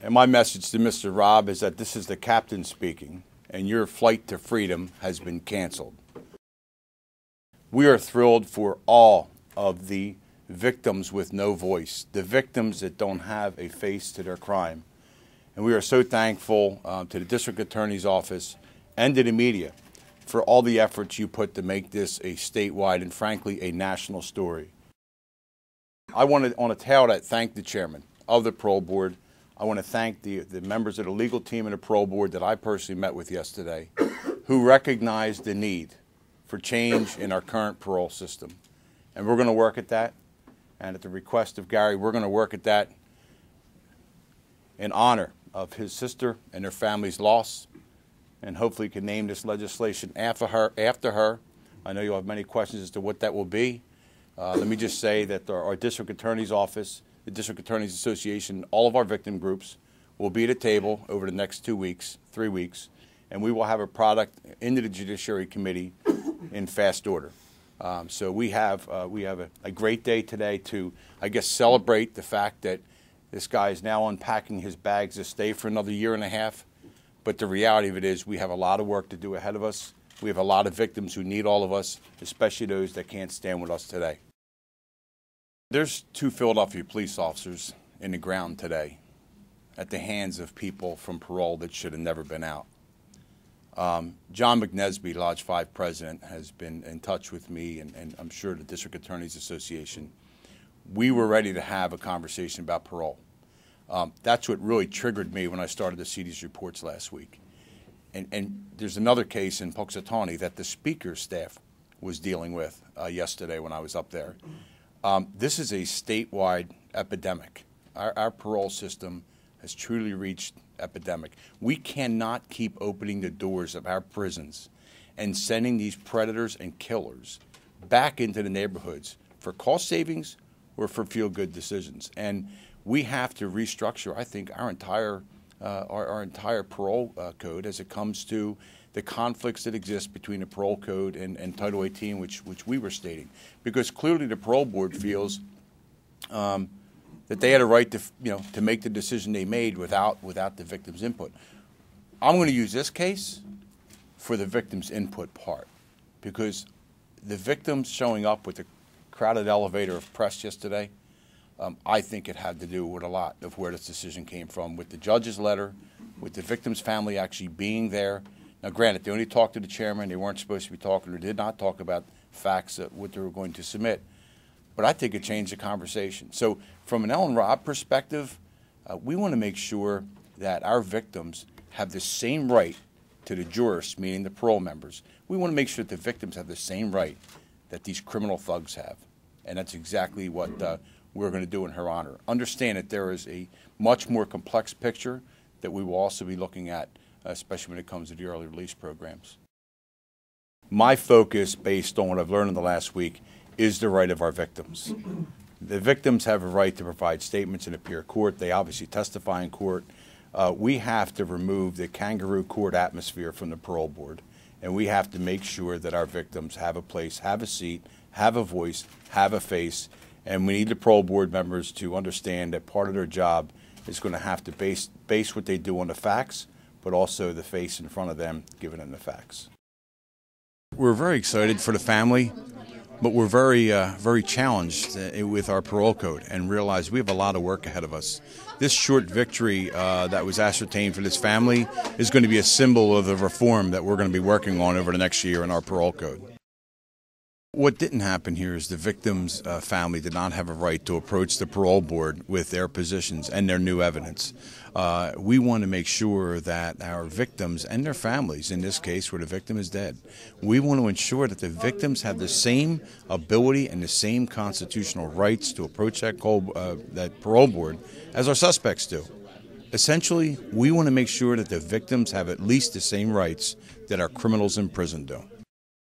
And my message to Mr. Robb is that this is the captain speaking, and your flight to freedom has been canceled. We are thrilled for all of the victims with no voice, the victims that don't have a face to their crime. And we are so thankful to the District Attorney's Office and to the media for all the efforts you put to make this a statewide and, frankly, a national story. I want to, on a tail that, thank the chairman of the Parole Board. I want to thank the members of the legal team of the Parole Board that I personally met with yesterday, who recognized the need for change in our current parole system. And we're going to work at that. And at the request of Gary, we're going to work at that in honor of his sister and her family's loss. And hopefully can name this legislation after her. I know you'll have many questions as to what that will be. Let me just say that our District Attorney's Office, the District Attorneys Association, all of our victim groups will be at a table over the next 2 weeks, 3 weeks, and we will have a product into the Judiciary Committee in fast order. So we have a great day today to, I guess, celebrate the fact that this guy is now unpacking his bags to stay for another year and a half. But the reality of it is we have a lot of work to do ahead of us. We have a lot of victims who need all of us, especially those that can't stand with us today. There's 2 Philadelphia police officers in the ground today at the hands of people from parole that should have never been out. John McNesby, Lodge 5 president, has been in touch with me and I'm sure the District Attorneys Association. We were ready to have a conversation about parole. That's what really triggered me when I started to see these reports last week. And there's another case in Punxsutawney that the speaker's staff was dealing with yesterday when I was up there. This is a statewide epidemic. Our parole system has truly reached epidemic. We cannot keep opening the doors of our prisons and sending these predators and killers back into the neighborhoods for cost savings or for feel-good decisions. And we have to restructure, I think, our entire parole code as it comes to the conflicts that exist between the parole code and Title 18, which we were stating, because clearly the parole board feels that they had a right to make the decision they made without the victim's input. I'm going to use this case for the victim's input part, because the victims showing up with the crowded elevator of press yesterday, I think it had to do with a lot of where this decision came from, with the judge's letter, with the victim's family actually being there. Now, granted, they only talked to the chairman. They weren't supposed to be talking or did not talk about facts that what they were going to submit. But I think it changed the conversation. So from an Ellen Robb perspective, we want to make sure that our victims have the same right to the jurists, meaning the parole members. We want to make sure that the victims have the same right that these criminal thugs have. And that's exactly what we're going to do in her honor. Understand that there is a much more complex picture that we will also be looking at, especially when it comes to the early release programs. My focus, based on what I've learned in the last week, is the right of our victims. The victims have a right to provide statements and appear in court. They obviously testify in court. We have to remove the kangaroo court atmosphere from the parole board, and we have to make sure that our victims have a place, have a seat, have a voice, have a face, and we need the parole board members to understand that part of their job is going to have to base what they do on the facts, but also the face in front of them, giving them the facts. We're very excited for the family, but we're very challenged with our parole code and realize we have a lot of work ahead of us. This short victory that was ascertained for this family is going to be a symbol of the reform that we're going to be working on over the next year in our parole code. What didn't happen here is the victim's family did not have a right to approach the parole board with their positions and their new evidence. We want to make sure that our victims and their families, in this case where the victim is dead, we want to ensure that the victims have the same ability and the same constitutional rights to approach that parole board as our suspects do. Essentially, we want to make sure that the victims have at least the same rights that our criminals in prison do.